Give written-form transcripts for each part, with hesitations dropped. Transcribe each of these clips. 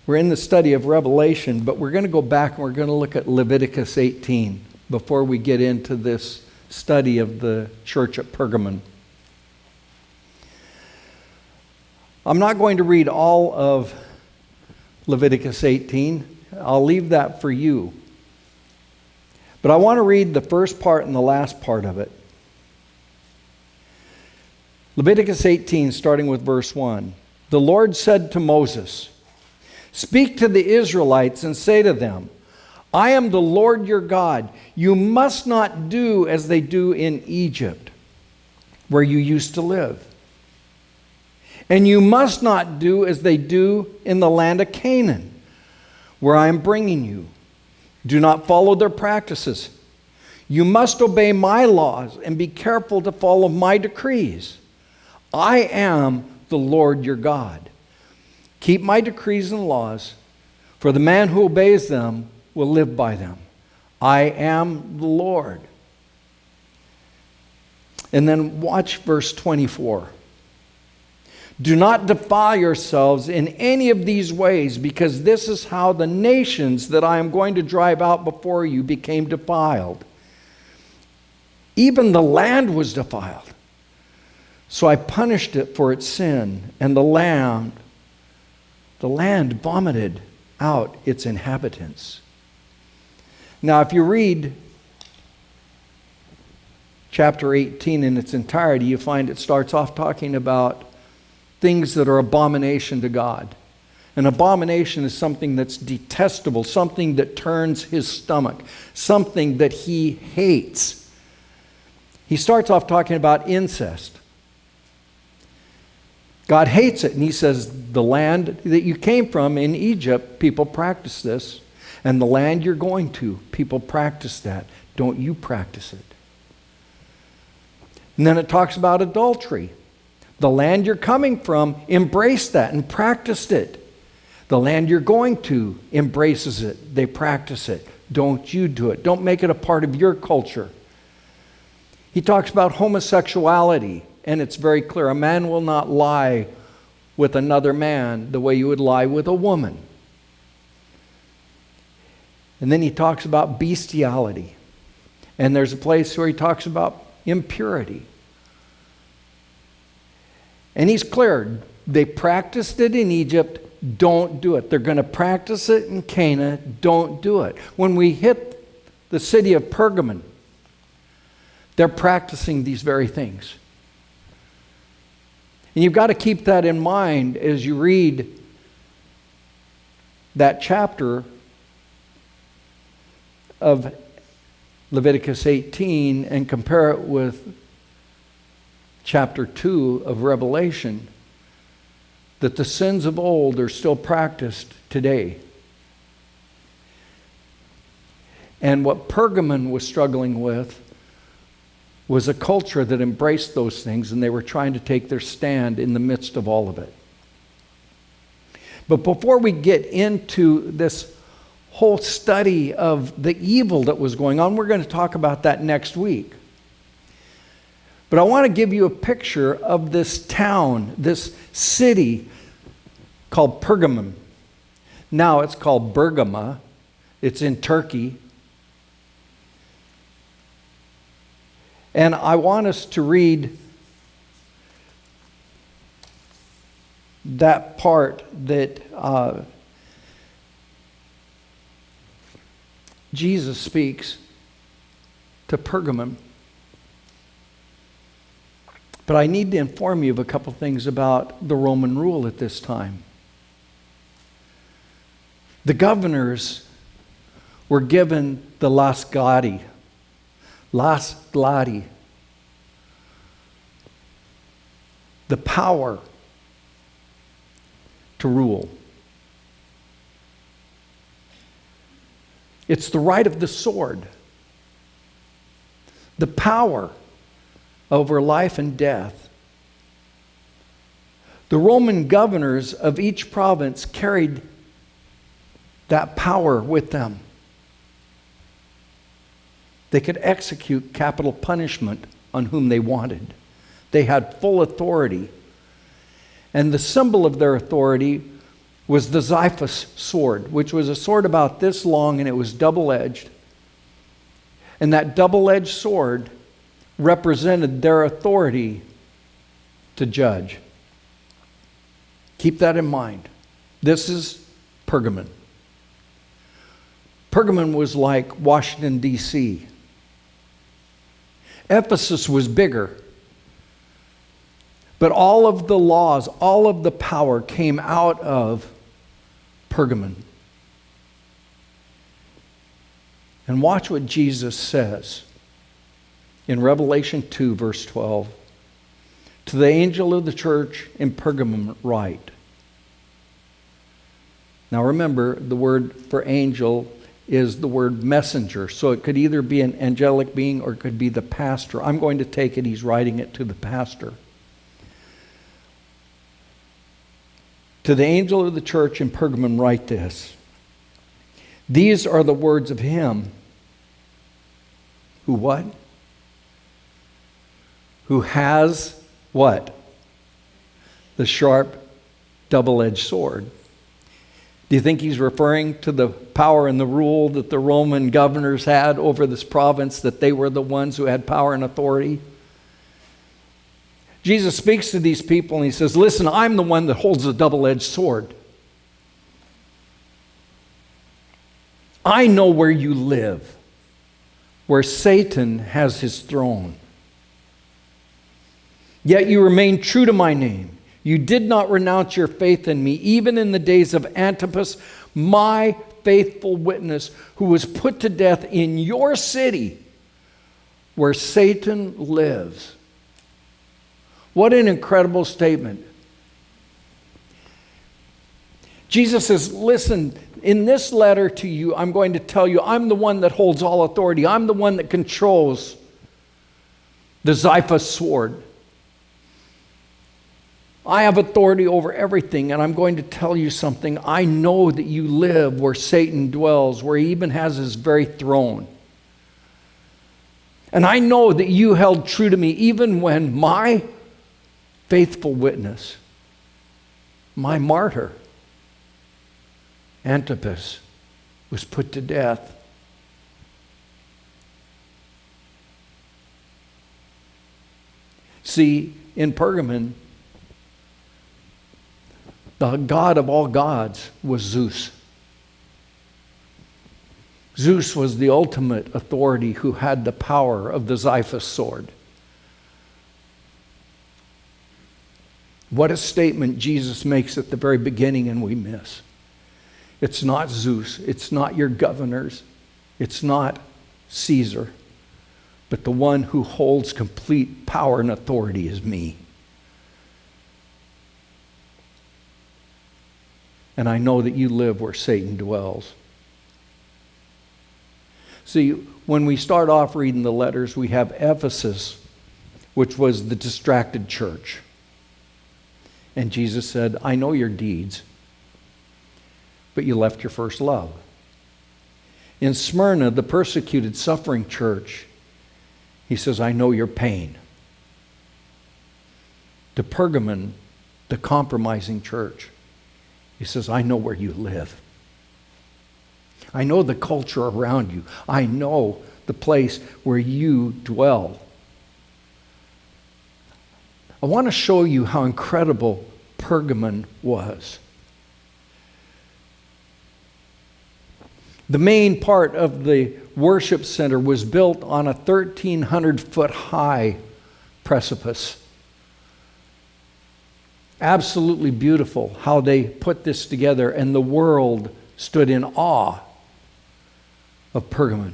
We're in the study of Revelation, but we're going to go back and we're going to look at Leviticus 18 before we get into this study of the church at Pergamon. I'm not going to read all of Leviticus 18. I'll leave that for you. But I want to read the first part and the last part of it. Leviticus 18, starting with verse 1. The Lord said to Moses, "Speak to the Israelites and say to them, I am the Lord your God. You must not do as they do in Egypt, where you used to live. And you must not do as they do in the land of Canaan, where I am bringing you. Do not follow their practices. You must obey my laws and be careful to follow my decrees. I am the Lord your God. Keep my decrees and laws, for the man who obeys them will live by them. I am the Lord." And then watch verse 24. "Do not defile yourselves in any of these ways, because this is how the nations that I am going to drive out before you became defiled. Even the land was defiled. So I punished it for its sin, and the land vomited out its inhabitants." Now, if you read chapter 18 in its entirety, you find it starts off talking about things that are abomination to God. An abomination is something that's detestable, something that turns his stomach, something that he hates. He starts off talking about incest. God hates it, and he says, the land that you came from in Egypt, people practice this, and the land you're going to, people practice that. Don't you practice it? And then it talks about adultery. The land you're coming from embraced that and practiced it. The land you're going to embraces it. They practice it. Don't you do it. Don't make it a part of your culture. He talks about homosexuality, and it's very clear. A man will not lie with another man the way you would lie with a woman. And then he talks about bestiality. And there's a place where he talks about impurity. And he's clear. They practiced it in Egypt. Don't do it. They're going to practice it in Canaan. Don't do it. When we hit the city of Pergamon, they're practicing these very things. And you've got to keep that in mind as you read that chapter of Leviticus 18 and compare it with chapter 2 of Revelation, that the sins of old are still practiced today. And what Pergamon was struggling with was a culture that embraced those things, and they were trying to take their stand in the midst of all of it. But before we get into this whole study of the evil that was going on, we're going to talk about that next week. But I want to give you a picture of this town, this city called Pergamon. Now it's called Bergama. It's in Turkey. And I want us to read that part that Jesus speaks to Pergamon. But I need to inform you of a couple things about the Roman rule at this time. The governors were given the las gladi, the power to rule. It's the right of the sword, the power over life and death. The Roman governors of each province carried that power with them. They could execute capital punishment on whom they wanted. They had full authority. And the symbol of their authority was the Xiphus sword, which was a sword about this long and it was double-edged. And that double-edged sword represented their authority to judge. Keep that in mind. This is Pergamon. Pergamon was like Washington, D.C. Ephesus was bigger. But all of the laws, all of the power came out of Pergamon. And watch what Jesus says in Revelation 2, verse 12. To the angel of the church in Pergamon write. Now remember, the word for angel is the word messenger. So it could either be an angelic being or it could be the pastor. I'm going to take it he's writing it to the pastor. To the angel of the church in Pergamon write this. These are the words of him who what? Who has what? The sharp, double-edged sword. Do you think he's referring to the power and the rule that the Roman governors had over this province, that they were the ones who had power and authority? Jesus speaks to these people and he says, listen, I'm the one that holds the double-edged sword. I know where you live, where Satan has his throne. Yet you remain true to my name. You did not renounce your faith in me, even in the days of Antipas, my faithful witness, who was put to death in your city, where Satan lives. What an incredible statement. Jesus says, listen, in this letter to you, I'm going to tell you, I'm the one that holds all authority. I'm the one that controls the Xiphus sword. I have authority over everything, and I'm going to tell you something. I know that you live where Satan dwells, where he even has his very throne. And I know that you held true to me even when my faithful witness, my martyr, Antipas, was put to death. See, in Pergamon, the god of all gods was Zeus. Zeus was the ultimate authority who had the power of the Xiphus sword. What a statement Jesus makes at the very beginning and we miss. It's not Zeus. It's not your governors. It's not Caesar. But the one who holds complete power and authority is me. And I know that you live where Satan dwells. See, when we start off reading the letters, we have Ephesus, which was the distracted church. And Jesus said, I know your deeds, but you left your first love. In Smyrna, the persecuted, suffering church, he says, I know your pain. To Pergamon, the compromising church, he says, I know where you live. I know the culture around you. I know the place where you dwell. I want to show you how incredible Pergamon was. The main part of the worship center was built on a 1,300-foot high precipice. Absolutely beautiful how they put this together, and the world stood in awe of Pergamon.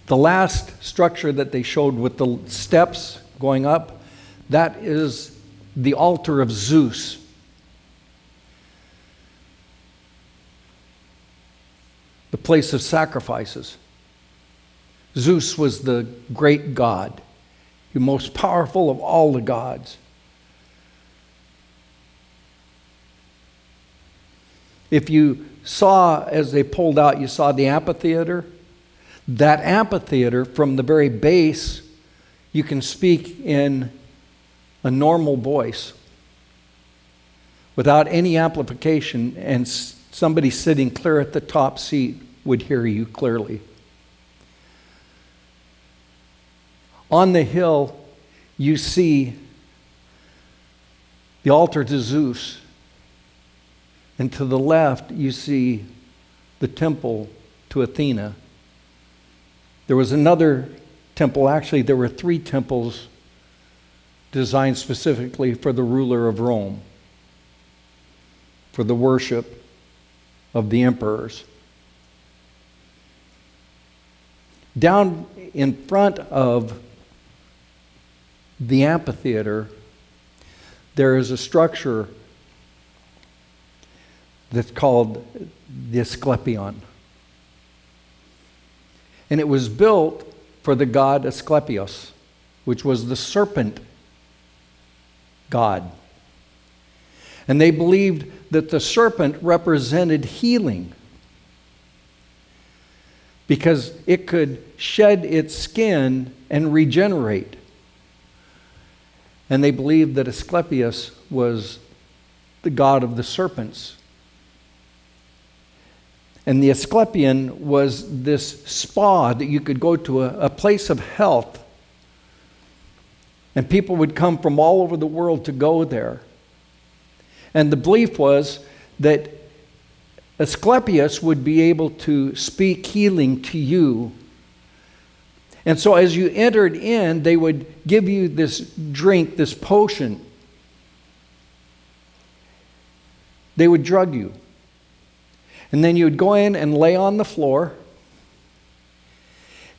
The last structure that they showed with the steps going up, that is the altar of Zeus. The place of sacrifices. Zeus was the great god, the most powerful of all the gods. If you saw, as they pulled out, you saw the amphitheater. That amphitheater, from the very base, you can speak in a normal voice without any amplification, and somebody sitting clear at the top seat would hear you clearly. On the hill, you see the altar to Zeus. And to the left, you see the temple to Athena. There was another temple. Actually, there were 3 temples designed specifically for the ruler of Rome, for the worship of the emperors. Down in front of the amphitheater, there is a structure that's called the Asclepion. And it was built for the god Asclepius, which was the serpent god. And they believed that the serpent represented healing because it could shed its skin and regenerate. And they believed that Asclepius was the god of the serpents. And the Asclepion was this spa that you could go to, a place of health. And people would come from all over the world to go there. And the belief was that Asclepius would be able to speak healing to you. And so as you entered in, they would give you this drink, this potion. They would drug you. And then you would go in and lay on the floor.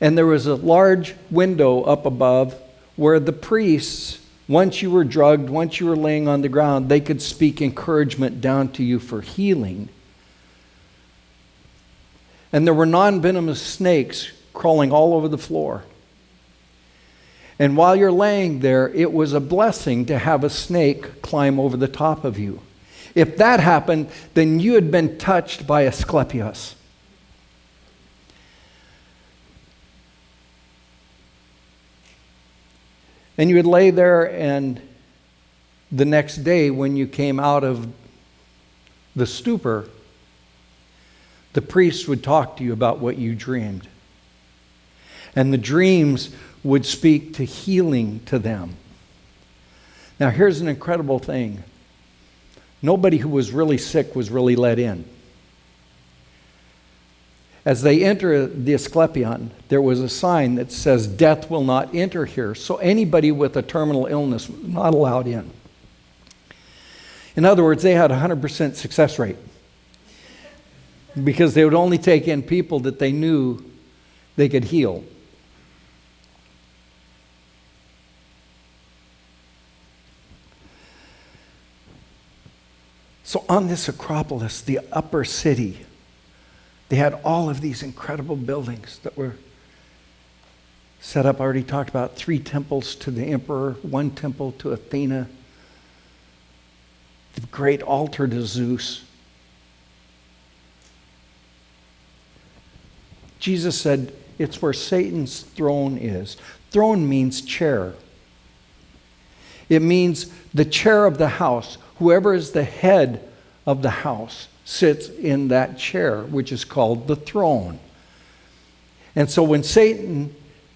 And there was a large window up above where the priests, once you were drugged, once you were laying on the ground, they could speak encouragement down to you for healing. And there were non-venomous snakes crawling all over the floor. And while you're laying there, it was a blessing to have a snake climb over the top of you. If that happened, then you had been touched by Asclepius. And you would lay there, and the next day when you came out of the stupor, the priest would talk to you about what you dreamed. And the dreams would speak to healing to them. Now here's an incredible thing. Nobody who was really sick was really let in. As they enter the Asclepion, there was a sign that says, "Death will not enter here." So anybody with a terminal illness was not allowed in. In other words, they had a 100% success rate because they would only take in people that they knew they could heal. So on this Acropolis, the upper city, they had all of these incredible buildings that were set up. I already talked about 3 temples to the emperor, 1 temple to Athena, the great altar to Zeus. Jesus said, it's where Satan's throne is. Throne means chair. It means the chair of the house. Whoever is the head of the house sits in that chair, which is called the throne. And so when Satan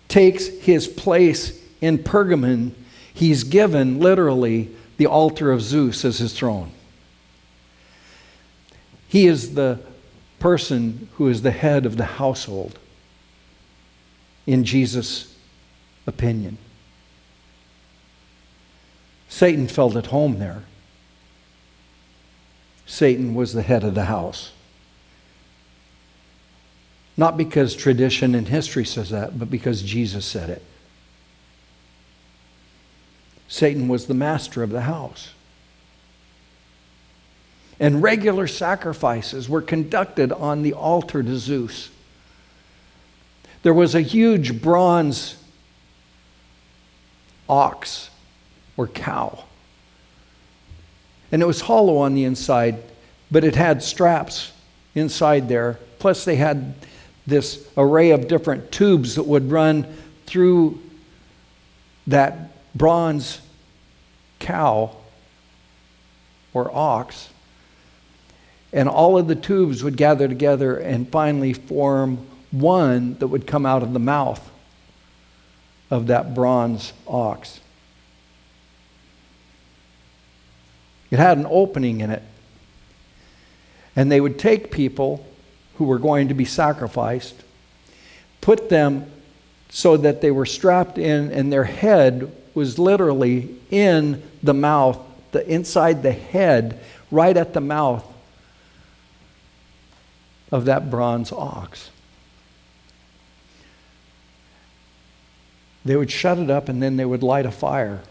takes his place in Pergamon, he's given literally the altar of Zeus as his throne. He is the person who is the head of the household in Jesus' opinion. Satan felt at home there. Satan was the head of the house. Not because tradition and history says that, but because Jesus said it. Satan was the master of the house. And regular sacrifices were conducted on the altar to Zeus. There was a huge bronze ox or cow. And it was hollow on the inside, but it had straps inside there. Plus they had this array of different tubes that would run through that bronze cow or ox. And all of the tubes would gather together and finally form one that would come out of the mouth of that bronze ox. It had an opening in it. And they would take people who were going to be sacrificed, put them so that they were strapped in and their head was literally in the mouth, inside the head, right at the mouth of that bronze ox. They would shut it up and then they would light a fire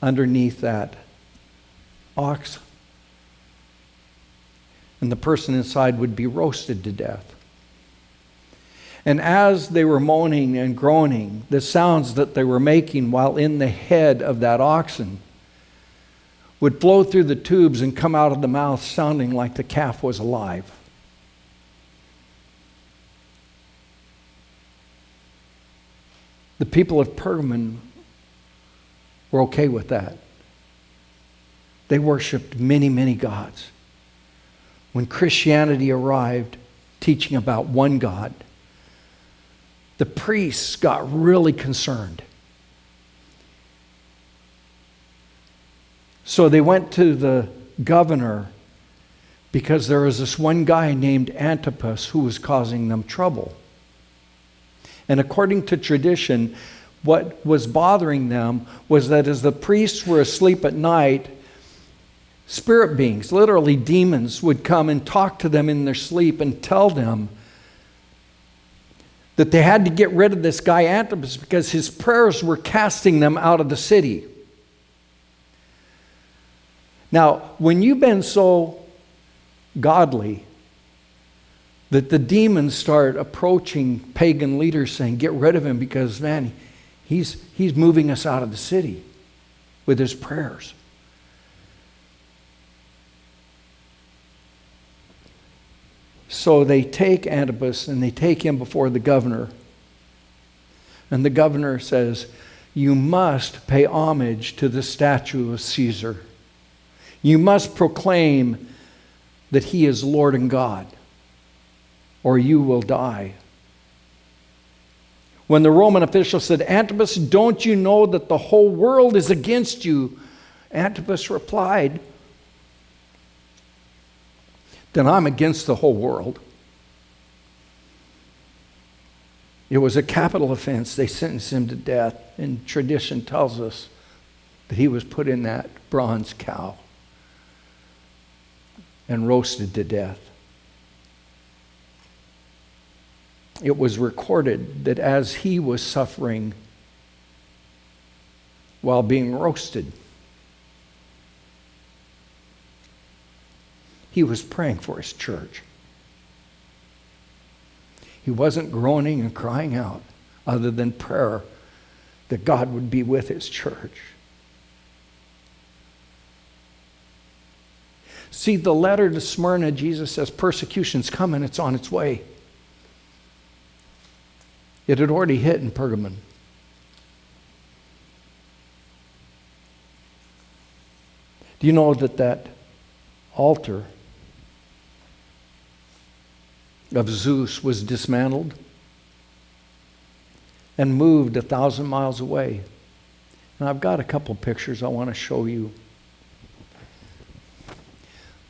underneath that ox. And the person inside would be roasted to death. And as they were moaning and groaning, the sounds that they were making while in the head of that oxen would flow through the tubes and come out of the mouth sounding like the calf was alive. The people of Pergamon were okay with that. They worshiped many, many gods. When Christianity arrived, teaching about one God, the priests got really concerned. So they went to the governor because there was this one guy named Antipas who was causing them trouble. And according to tradition, what was bothering them was that as the priests were asleep at night, spirit beings, literally demons, would come and talk to them in their sleep and tell them that they had to get rid of this guy Antipas because his prayers were casting them out of the city. Now, when you've been so godly that the demons start approaching pagan leaders saying, get rid of him because, man, he's moving us out of the city with his prayers. So they take Antipas and they take him before the governor. And the governor says, you must pay homage to the statue of Caesar. You must proclaim that he is Lord and God, or you will die. When the Roman official said, Antipas, don't you know that the whole world is against you? Antipas replied, then I'm against the whole world. It was a capital offense. They sentenced him to death. And tradition tells us that he was put in that bronze cow and roasted to death. It was recorded that as he was suffering while being roasted, he was praying for his church. He wasn't groaning and crying out other than prayer that God would be with his church. See, the letter to Smyrna, Jesus says, persecution's coming, it's on its way. It had already hit in Pergamon. Do you know that that altar of Zeus was dismantled and moved 1,000 miles away? And I've got a couple pictures I want to show you.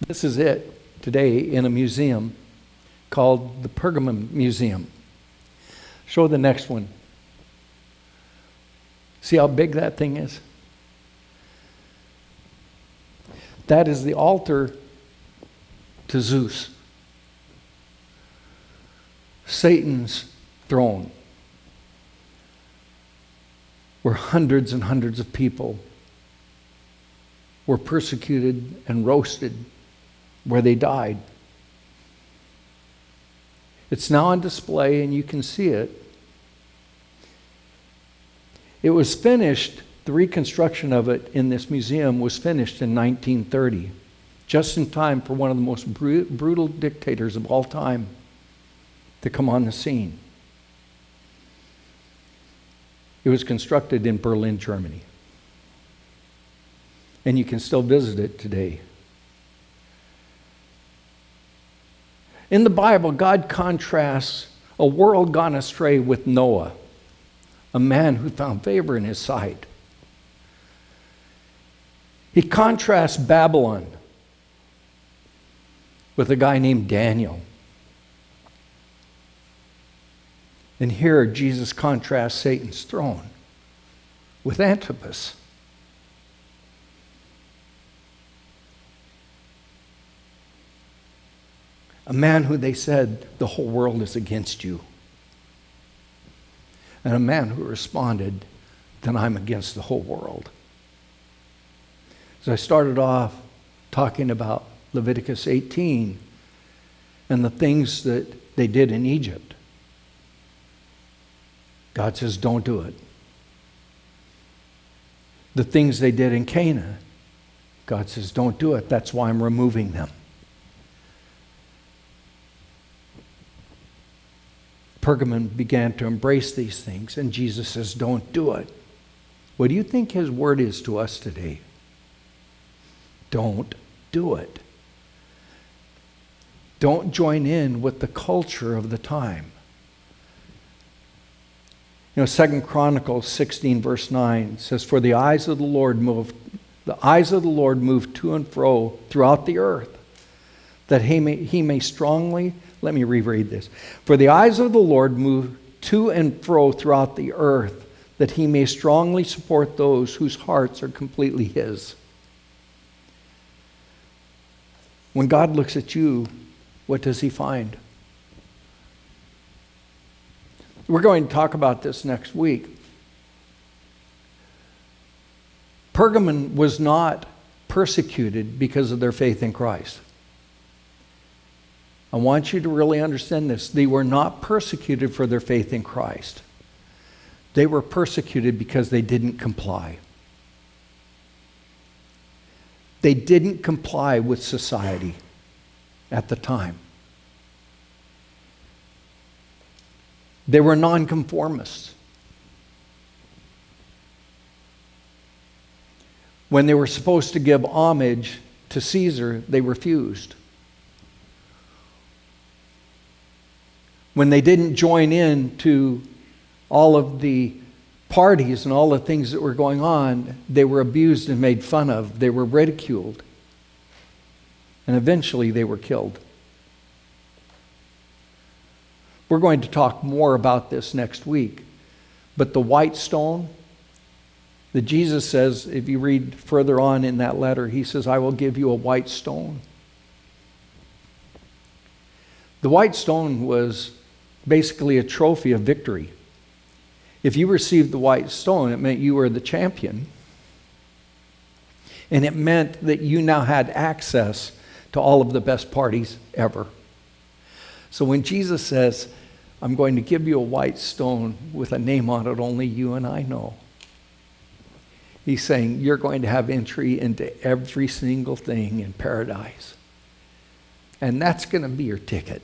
This is it today in a museum called the Pergamon Museum. Show the next one. See how big that thing is? That is the altar to Zeus. Satan's throne, where hundreds and hundreds of people were persecuted and roasted, where they died. It's now on display and you can see it. It was finished, the reconstruction of it in this museum was finished in 1930, just in time for one of the most brutal dictators of all time to come on the scene. It was constructed in Berlin, Germany. And you can still visit it today. In the Bible, God contrasts a world gone astray with Noah, a man who found favor in his sight. He contrasts Babylon with a guy named Daniel. And here Jesus contrasts Satan's throne with Antipas. A man who they said, the whole world is against you. And a man who responded, then I'm against the whole world. So I started off talking about Leviticus 18 and the things that they did in Egypt. God says, don't do it. The things they did in Canaan, God says, don't do it. That's why I'm removing them. Pergamon began to embrace these things, and Jesus says, don't do it. What do you think his word is to us today? Don't do it. Don't join in with the culture of the time. You know, 2 Chronicles 16 verse 9 says, for the eyes of the Lord move to and fro throughout the earth, that he may strongly, let me reread this. For the eyes of the Lord move to and fro throughout the earth, that he may strongly support those whose hearts are completely his. When God looks at you, what does he find? We're going to talk about this next week. Pergamon was not persecuted because of their faith in Christ. I want you to really understand this. They were not persecuted for their faith in Christ. They were persecuted because they didn't comply. They didn't comply with society at the time. They were nonconformists. When they were supposed to give homage to Caesar, they refused. When they didn't join in to all of the parties and all the things that were going on, they were abused and made fun of. They were ridiculed. And eventually they were killed. We're going to talk more about this next week. But the white stone that Jesus says, if you read further on in that letter, he says, I will give you a white stone. The white stone was basically a trophy of victory. If you received the white stone, it meant you were the champion. And it meant that you now had access to all of the best parties ever. So when Jesus says, I'm going to give you a white stone with a name on it only you and I know, he's saying you're going to have entry into every single thing in paradise. And that's going to be your ticket.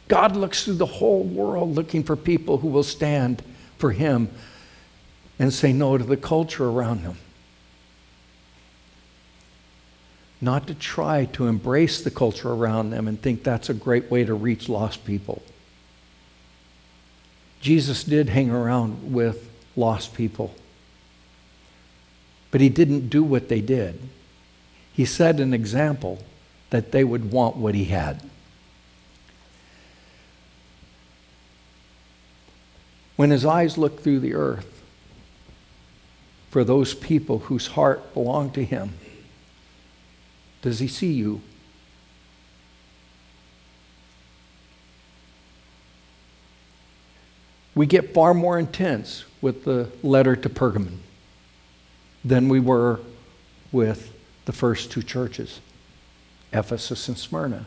God looks through the whole world looking for people who will stand for him and say no to the culture around them. Not to try to embrace the culture around them and think that's a great way to reach lost people. Jesus did hang around with lost people, but he didn't do what they did. He set an example that they would want what he had. When his eyes look through the earth for those people whose heart belonged to him, does he see you? We get far more intense with the letter to Pergamon than we were with the first two churches, Ephesus and Smyrna.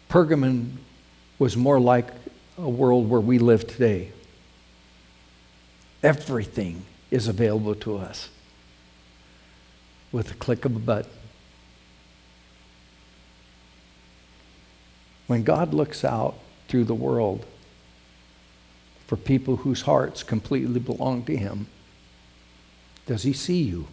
Pergamon was more like a world where we live today. Everything is available to us with a click of a button. When God looks out through the world for people whose hearts completely belong to Him, does He see you?